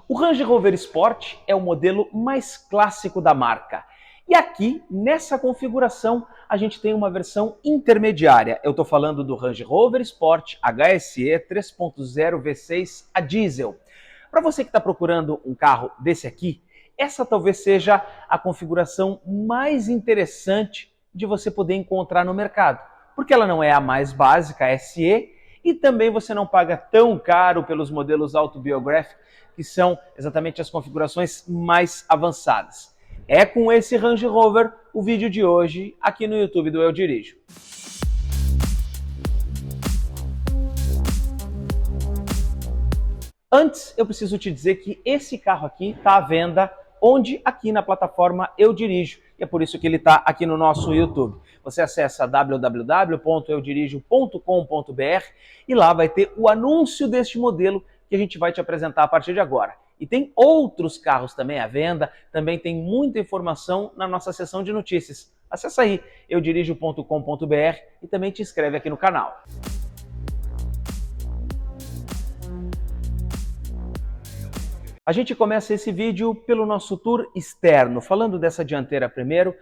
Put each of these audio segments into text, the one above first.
O Range Rover Sport é o modelo mais clássico da marca. E aqui, nessa configuração, a gente tem uma versão intermediária. Eu estou falando do Range Rover Sport HSE 3.0 V6 a diesel. Para você que está procurando um carro desse aqui, essa talvez seja a configuração mais interessante de você poder encontrar no mercado, porque ela não é a mais básica, a SE, e também você não paga tão caro pelos modelos autobiográficos, que são exatamente as configurações mais avançadas. É com esse Range Rover o vídeo de hoje aqui no YouTube do Eu Dirijo. Antes, eu preciso te dizer que esse carro aqui está à venda onde? Aqui na plataforma Eu Dirijo. E é por isso que ele está aqui no nosso YouTube. Você acessa www.eudirijo.com.br e lá vai ter o anúncio deste modelo que a gente vai te apresentar a partir de agora. E tem outros carros também à venda, também tem muita informação na nossa seção de notícias. Acessa aí, eudirijo.com.br e também te inscreve aqui no canal. A gente começa esse vídeo pelo nosso tour externo, falando dessa dianteira primeiro.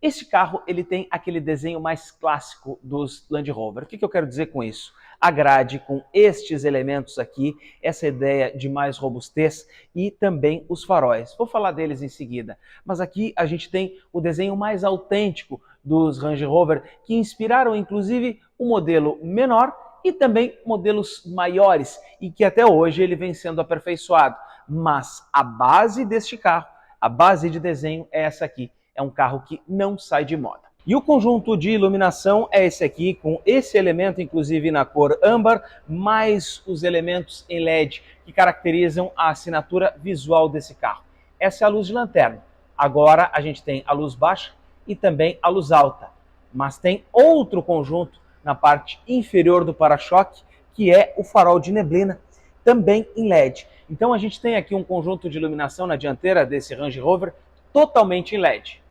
Esse carro ele tem aquele desenho mais clássico dos Land Rover. O que eu quero dizer com isso? A grade com estes elementos aqui, essa ideia de mais robustez e também os faróis. Vou falar deles em seguida, mas aqui a gente tem o desenho mais autêntico dos Range Rover, que inspiraram inclusive o modelo menor e também modelos maiores e que até hoje ele vem sendo aperfeiçoado. Mas a base deste carro, a base de desenho é essa aqui. É um carro que não sai de moda. E o conjunto de iluminação é esse aqui, com esse elemento inclusive na cor âmbar, mais os elementos em LED que caracterizam a assinatura visual desse carro. Essa é a luz de lanterna. Agora a gente tem a luz baixa e também a luz alta. Mas tem outro conjunto na parte inferior do para-choque, que é o farol de neblina, também em LED. Então a gente tem aqui um conjunto de iluminação na dianteira desse Range Rover totalmente em LED.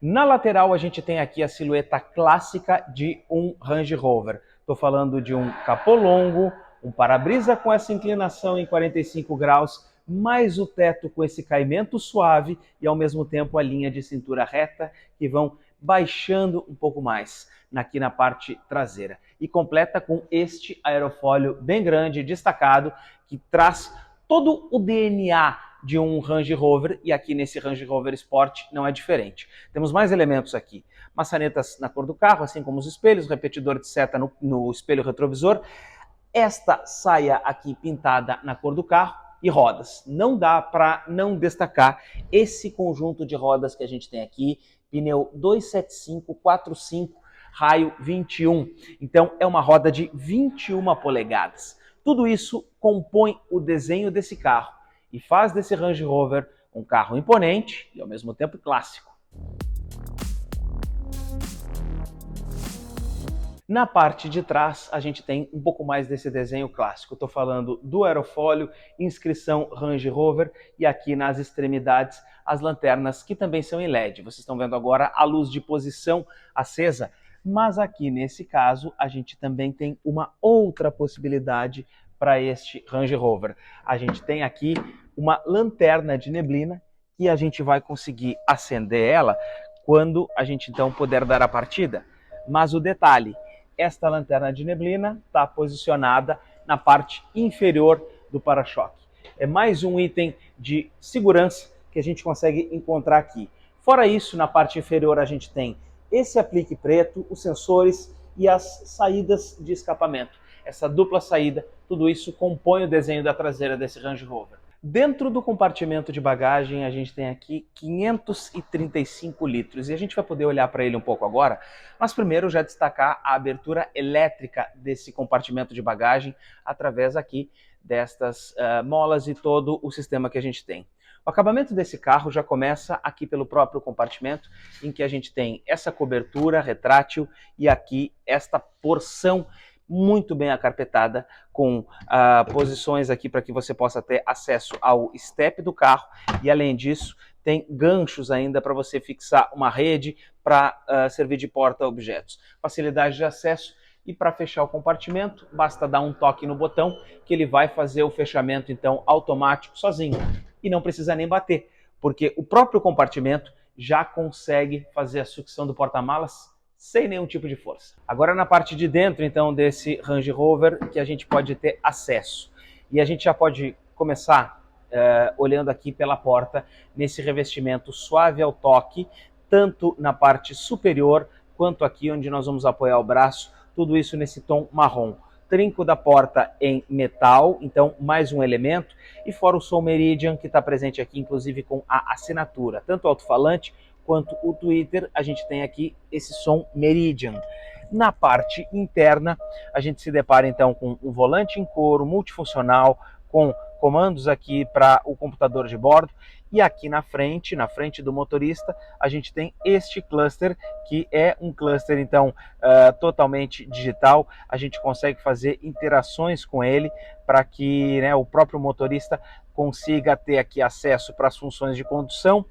Na lateral a gente tem aqui a silhueta clássica de um Range Rover. Estou falando de um capô longo, um para-brisa com essa inclinação em 45 graus, mais o teto com esse caimento suave e ao mesmo tempo a linha de cintura reta que vão baixando um pouco mais aqui na parte traseira. E completa com este aerofólio bem grande, destacado, que traz todo o DNA de um Range Rover, e aqui nesse Range Rover Sport não é diferente. Temos mais elementos aqui. Maçanetas na cor do carro, assim como os espelhos, repetidor de seta no espelho retrovisor. Esta saia aqui pintada na cor do carro e rodas. Não dá para não destacar esse conjunto de rodas que a gente tem aqui. Pneu 275/45, raio 21. Então é uma roda de 21 polegadas. Tudo isso compõe o desenho desse carro e faz desse Range Rover um carro imponente e ao mesmo tempo clássico. Na parte de trás a gente tem um pouco mais desse desenho clássico. Estou falando do aerofólio, inscrição Range Rover e aqui nas extremidades as lanternas que também são em LED. Vocês estão vendo agora a luz de posição acesa, mas aqui nesse caso a gente também tem uma outra possibilidade para este Range Rover. A gente tem aqui uma lanterna de neblina que a gente vai conseguir acender ela quando a gente então puder dar a partida. Mas o detalhe, esta lanterna de neblina está posicionada na parte inferior do para-choque. É mais um item de segurança que a gente consegue encontrar aqui. Fora isso, na parte inferior a gente tem esse aplique preto, os sensores e as saídas de escapamento. Essa dupla saída, tudo isso compõe o desenho da traseira desse Range Rover. Dentro do compartimento de bagagem a gente tem aqui 535 litros e a gente vai poder olhar para ele um pouco agora, mas primeiro já destacar a abertura elétrica desse compartimento de bagagem através aqui destas molas e todo o sistema que a gente tem. O acabamento desse carro já começa aqui pelo próprio compartimento, em que a gente tem essa cobertura retrátil e aqui esta porção muito bem acarpetada, com posições aqui para que você possa ter acesso ao step do carro e, além disso, tem ganchos ainda para você fixar uma rede para servir de porta-objetos. Facilidade de acesso E para fechar o compartimento, basta dar um toque no botão que ele vai fazer o fechamento então automático sozinho. E não precisa nem bater, porque o próprio compartimento já consegue fazer a sucção do porta-malas sem nenhum tipo de força. Agora na parte de dentro então desse Range Rover que a gente pode ter acesso. E a gente já pode começar olhando aqui pela porta nesse revestimento suave ao toque, tanto na parte superior quanto aqui onde nós vamos apoiar o braço, tudo isso nesse tom marrom. Trinco da porta em metal, então mais um elemento, e fora o som Meridian que está presente aqui, inclusive com a assinatura, tanto o alto-falante quanto o Twitter, a gente tem aqui esse som Meridian. Na parte interna, a gente se depara então com um volante em couro multifuncional, com comandos aqui para o computador de bordo, e aqui na frente do motorista, a gente tem este cluster, que é um cluster então totalmente digital. A gente consegue fazer interações com ele para que o próprio motorista consiga ter aqui acesso para as funções de condução,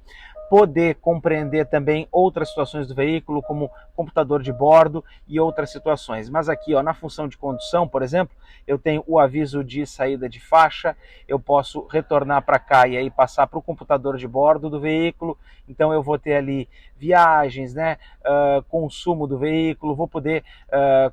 poder compreender também outras situações do veículo, como computador de bordo e outras situações. Mas aqui, na função de condução, por exemplo, eu tenho o aviso de saída de faixa, eu posso retornar para cá e aí passar para o computador de bordo do veículo, então eu vou ter ali viagens, consumo do veículo, vou poder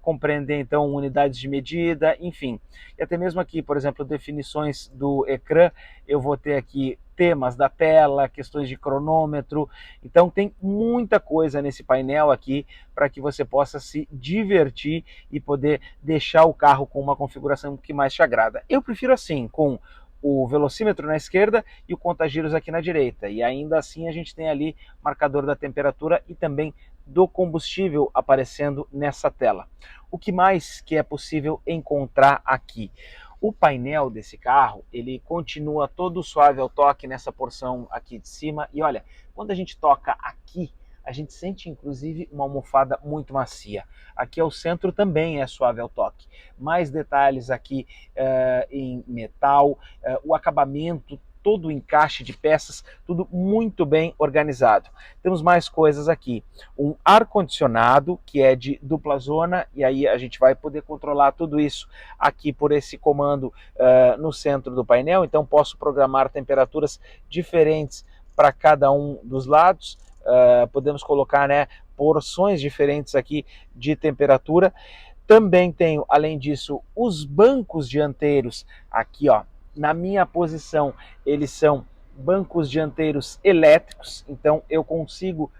compreender então unidades de medida, enfim. E até mesmo aqui, por exemplo, definições do ecrã, eu vou ter aqui temas da tela, questões de cronômetro, então tem muita coisa nesse painel aqui para que você possa se divertir e poder deixar o carro com uma configuração que mais te agrada. Eu prefiro assim, com o velocímetro na esquerda e o conta-giros aqui na direita, e ainda assim a gente tem ali marcador da temperatura e também do combustível aparecendo nessa tela. O que mais que é possível encontrar aqui? O painel desse carro, ele continua todo suave ao toque nessa porção aqui de cima. E olha, quando a gente toca aqui, a gente sente inclusive uma almofada muito macia. Aqui ao centro também é suave ao toque. Mais detalhes aqui em metal, o acabamento, todo o encaixe de peças, tudo muito bem organizado. Temos mais coisas aqui. Um ar-condicionado, que é de dupla zona, e aí a gente vai poder controlar tudo isso aqui por esse comando no centro do painel. Então posso programar temperaturas diferentes para cada um dos lados. Podemos colocar porções diferentes aqui de temperatura. Também tenho, além disso, os bancos dianteiros aqui, na minha posição, eles são bancos dianteiros elétricos, então eu consigo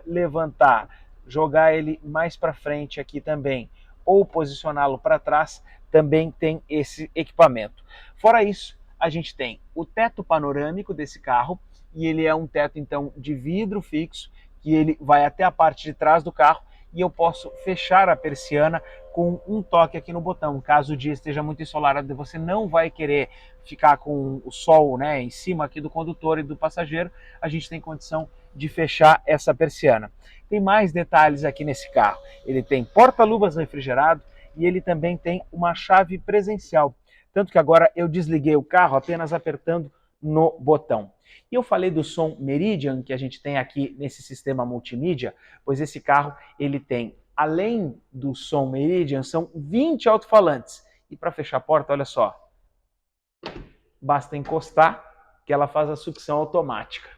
levantar, jogar ele mais para frente aqui também, ou posicioná-lo para trás, também tem esse equipamento. Fora isso, a gente tem o teto panorâmico desse carro, e ele é um teto então de vidro fixo, que ele vai até a parte de trás do carro, e eu posso fechar a persiana com um toque aqui no botão. Caso o dia esteja muito ensolarado, você não vai querer ficar com o sol em cima aqui do condutor e do passageiro, a gente tem condição de fechar essa persiana. Tem mais detalhes aqui nesse carro. Ele tem porta-luvas refrigerado e ele também tem uma chave presencial. Tanto que agora eu desliguei o carro apenas apertando no botão. E eu falei do som Meridian que a gente tem aqui nesse sistema multimídia, pois esse carro ele tem, além do som Meridian, são 20 alto-falantes. E para fechar a porta, olha só, basta encostar que ela faz a sucção automática.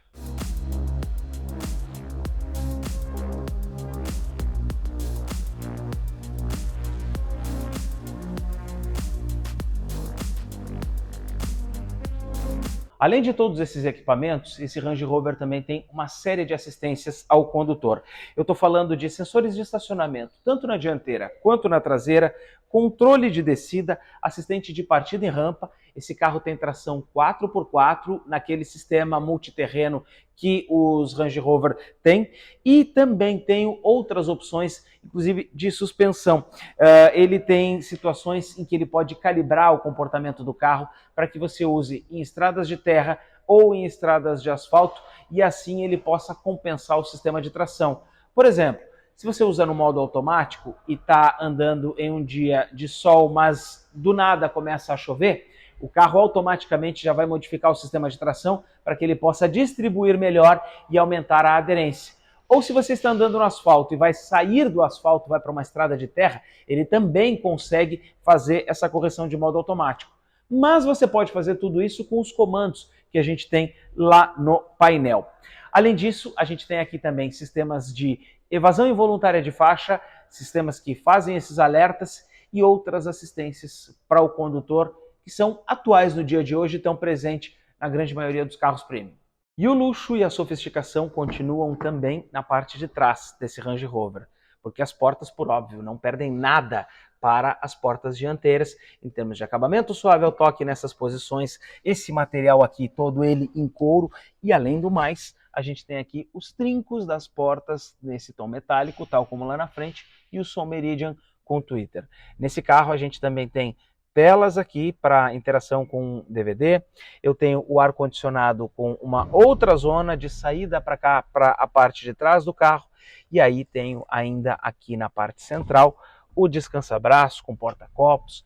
Além de todos esses equipamentos, esse Range Rover também tem uma série de assistências ao condutor. Eu estou falando de sensores de estacionamento, tanto na dianteira quanto na traseira, controle de descida, assistente de partida em rampa. Esse carro tem tração 4x4 naquele sistema multiterreno que os Range Rover têm, e também tem outras opções, inclusive de suspensão. Ele tem situações em que ele pode calibrar o comportamento do carro para que você use em estradas de terra ou em estradas de asfalto, e assim ele possa compensar o sistema de tração. Por exemplo, se você usa no modo automático e está andando em um dia de sol, mas do nada começa a chover, o carro automaticamente já vai modificar o sistema de tração para que ele possa distribuir melhor e aumentar a aderência. Ou se você está andando no asfalto e vai sair do asfalto, vai para uma estrada de terra, ele também consegue fazer essa correção de modo automático. Mas você pode fazer tudo isso com os comandos que a gente tem lá no painel. Além disso, a gente tem aqui também sistemas de evasão involuntária de faixa, sistemas que fazem esses alertas e outras assistências para o condutor que são atuais no dia de hoje e estão presentes na grande maioria dos carros premium. E o luxo e a sofisticação continuam também na parte de trás desse Range Rover, porque as portas, por óbvio, não perdem nada para as portas dianteiras, em termos de acabamento suave ao toque nessas posições, esse material aqui, todo ele em couro, e além do mais, a gente tem aqui os trincos das portas nesse tom metálico, tal como lá na frente, e o som Meridian com Twitter. Nesse carro a gente também tem telas aqui para interação com DVD, eu tenho o ar-condicionado com uma outra zona de saída para cá, para a parte de trás do carro, e aí tenho ainda aqui na parte central o descansa-braço com porta-copos,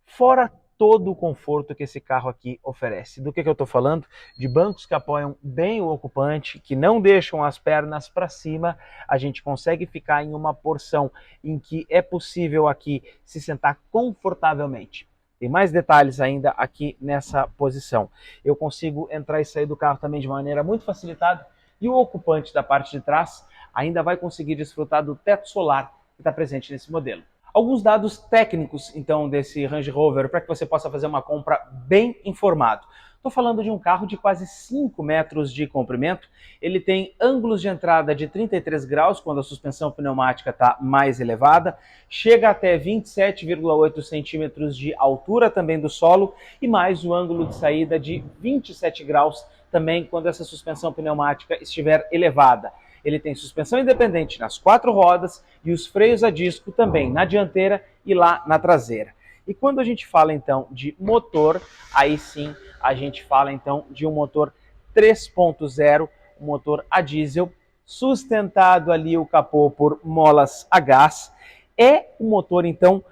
fora todo o conforto que esse carro aqui oferece. Do que eu estou falando? De bancos que apoiam bem o ocupante, que não deixam as pernas para cima, a gente consegue ficar em uma porção em que é possível aqui se sentar confortavelmente. Tem mais detalhes ainda aqui nessa posição. Eu consigo entrar e sair do carro também de maneira muito facilitada e o ocupante da parte de trás ainda vai conseguir desfrutar do teto solar que está presente nesse modelo. Alguns dados técnicos, então, desse Range Rover para que você possa fazer uma compra bem informado. Estou falando de um carro de quase 5 metros de comprimento, ele tem ângulos de entrada de 33 graus, quando a suspensão pneumática está mais elevada, chega até 27,8 centímetros de altura também do solo e mais o ângulo de saída de 27 graus também quando essa suspensão pneumática estiver elevada. Ele tem suspensão independente nas 4 rodas e os freios a disco também na dianteira e lá na traseira. E quando a gente fala então de motor, aí sim a gente fala então de um motor 3.0, um motor a diesel, sustentado ali o capô por molas a gás. É um motor então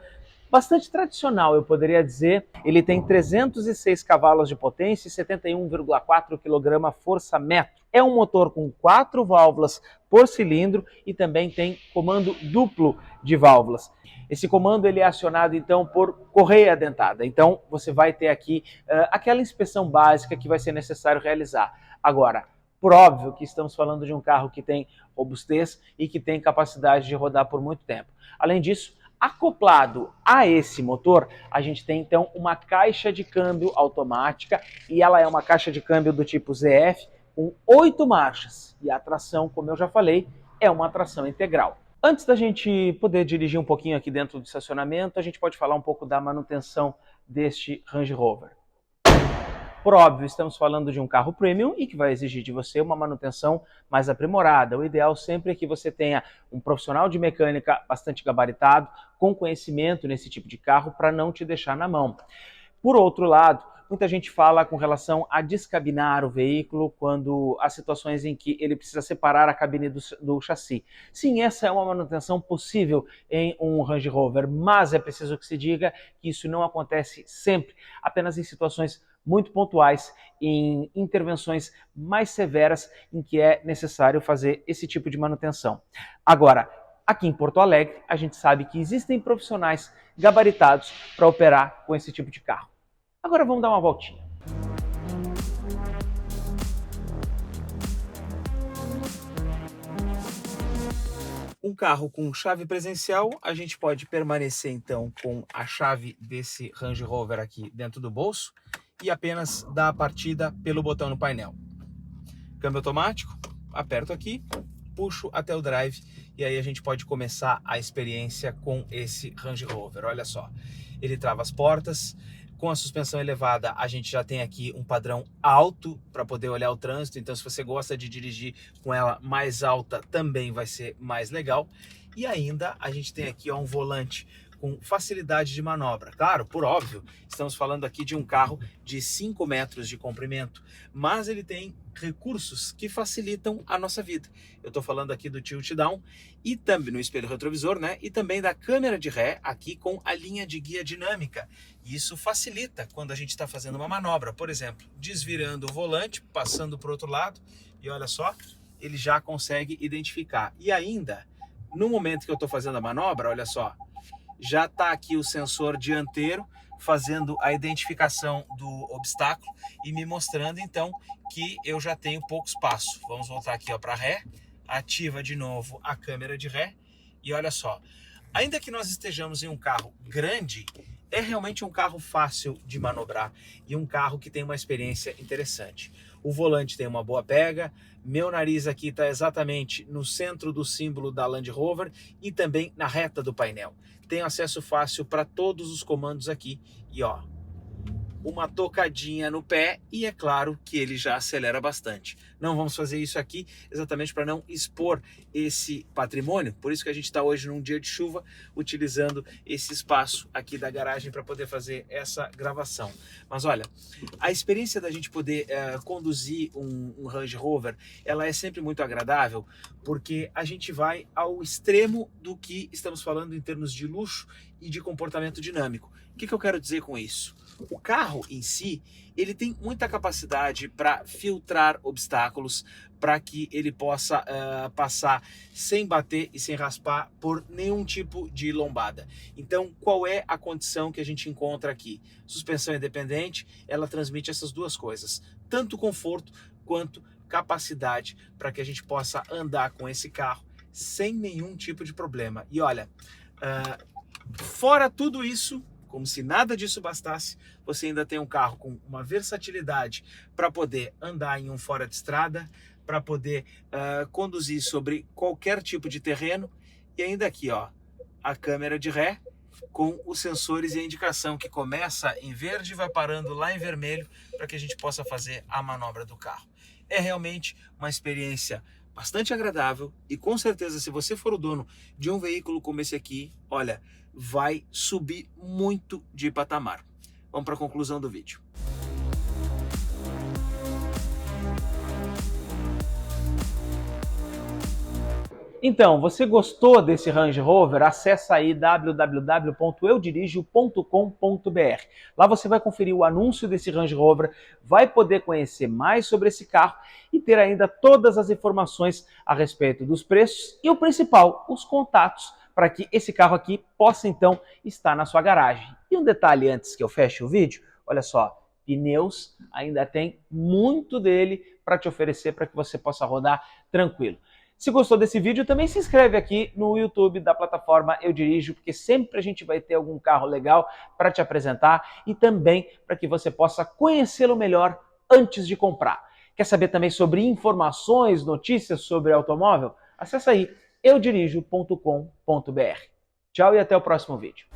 bastante tradicional, eu poderia dizer. Ele tem 306 cavalos de potência e 71,4 kgfm. É um motor com 4 válvulas por cilindro e também tem comando duplo de válvulas. Esse comando ele é acionado então por correia dentada. Então você vai ter aqui aquela inspeção básica que vai ser necessário realizar. Agora, por óbvio que estamos falando de um carro que tem robustez e que tem capacidade de rodar por muito tempo. Além disso, acoplado a esse motor, a gente tem então uma caixa de câmbio automática e ela é uma caixa de câmbio do tipo ZF com 8 marchas e a tração, como eu já falei, é uma tração integral. Antes da gente poder dirigir um pouquinho aqui dentro do estacionamento, a gente pode falar um pouco da manutenção deste Range Rover. Por óbvio, estamos falando de um carro premium e que vai exigir de você uma manutenção mais aprimorada. O ideal sempre é que você tenha um profissional de mecânica bastante gabaritado, com conhecimento nesse tipo de carro, para não te deixar na mão. Por outro lado, muita gente fala com relação a descabinar o veículo quando há situações em que ele precisa separar a cabine do chassi. Sim, essa é uma manutenção possível em um Range Rover, mas é preciso que se diga que isso não acontece sempre, apenas em situações muito pontuais, em intervenções mais severas em que é necessário fazer esse tipo de manutenção. Agora, aqui em Porto Alegre, a gente sabe que existem profissionais gabaritados para operar com esse tipo de carro. Agora vamos dar uma voltinha. Um carro com chave presencial, a gente pode permanecer então com a chave desse Range Rover aqui dentro do bolso e apenas dar a partida pelo botão no painel. Câmbio automático, aperto aqui, puxo até o drive e aí a gente pode começar a experiência com esse Range Rover. Olha só, ele trava as portas. Com a suspensão elevada, a gente já tem aqui um padrão alto para poder olhar o trânsito. Então, se você gosta de dirigir com ela mais alta, também vai ser mais legal. E ainda a gente tem aqui um volante com facilidade de manobra. Claro, por óbvio, estamos falando aqui de um carro de 5 metros de comprimento, mas ele tem recursos que facilitam a nossa vida. Eu estou falando aqui do tilt down e também no espelho retrovisor, né? E também da câmera de ré aqui com a linha de guia dinâmica. Isso facilita quando a gente está fazendo uma manobra, por exemplo, desvirando o volante, passando para o outro lado e olha só, ele já consegue identificar. E ainda, no momento que eu estou fazendo a manobra, olha só, já está aqui o sensor dianteiro fazendo a identificação do obstáculo e me mostrando então que eu já tenho pouco espaço. Vamos voltar aqui para ré, ativa de novo a câmera de ré e olha só, ainda que nós estejamos em um carro grande, é realmente um carro fácil de manobrar e um carro que tem uma experiência interessante. O volante tem uma boa pega, meu nariz aqui está exatamente no centro do símbolo da Land Rover e também na reta do painel. Tenho acesso fácil para todos os comandos aqui e ó, uma tocadinha no pé e é claro que ele já acelera bastante. Não vamos fazer isso aqui exatamente para não expor esse patrimônio, por isso que a gente está hoje num dia de chuva utilizando esse espaço aqui da garagem para poder fazer essa gravação. Mas olha, a experiência da gente poder conduzir um Range Rover, ela é sempre muito agradável porque a gente vai ao extremo do que estamos falando em termos de luxo e de comportamento dinâmico. O que eu quero dizer com isso? O carro em si, ele tem muita capacidade para filtrar obstáculos, para que ele possa passar sem bater e sem raspar por nenhum tipo de lombada. Então, qual é a condição que a gente encontra aqui? Suspensão independente, ela transmite essas duas coisas, tanto conforto quanto capacidade para que a gente possa andar com esse carro sem nenhum tipo de problema. E olha, fora tudo isso, como se nada disso bastasse, você ainda tem um carro com uma versatilidade para poder andar em um fora de estrada, para poder conduzir sobre qualquer tipo de terreno. E ainda aqui, ó, a câmera de ré com os sensores e a indicação que começa em verde e vai parando lá em vermelho para que a gente possa fazer a manobra do carro. É realmente uma experiência bastante agradável e com certeza, se você for o dono de um veículo como esse aqui, olha, vai subir muito de patamar. Vamos para a conclusão do vídeo. Então, você gostou desse Range Rover? Acesse aí www.eudirijo.com.br. Lá você vai conferir o anúncio desse Range Rover, vai poder conhecer mais sobre esse carro e ter ainda todas as informações a respeito dos preços e o principal, os contatos, para que esse carro aqui possa então estar na sua garagem. E um detalhe antes que eu feche o vídeo, olha só, pneus, ainda tem muito dele para te oferecer para que você possa rodar tranquilo. Se gostou desse vídeo, também se inscreve aqui no YouTube da plataforma Eu Dirijo, porque sempre a gente vai ter algum carro legal para te apresentar e também para que você possa conhecê-lo melhor antes de comprar. Quer saber também sobre informações, notícias sobre automóvel? Acesse aí eudirijo.com.br. Tchau e até o próximo vídeo.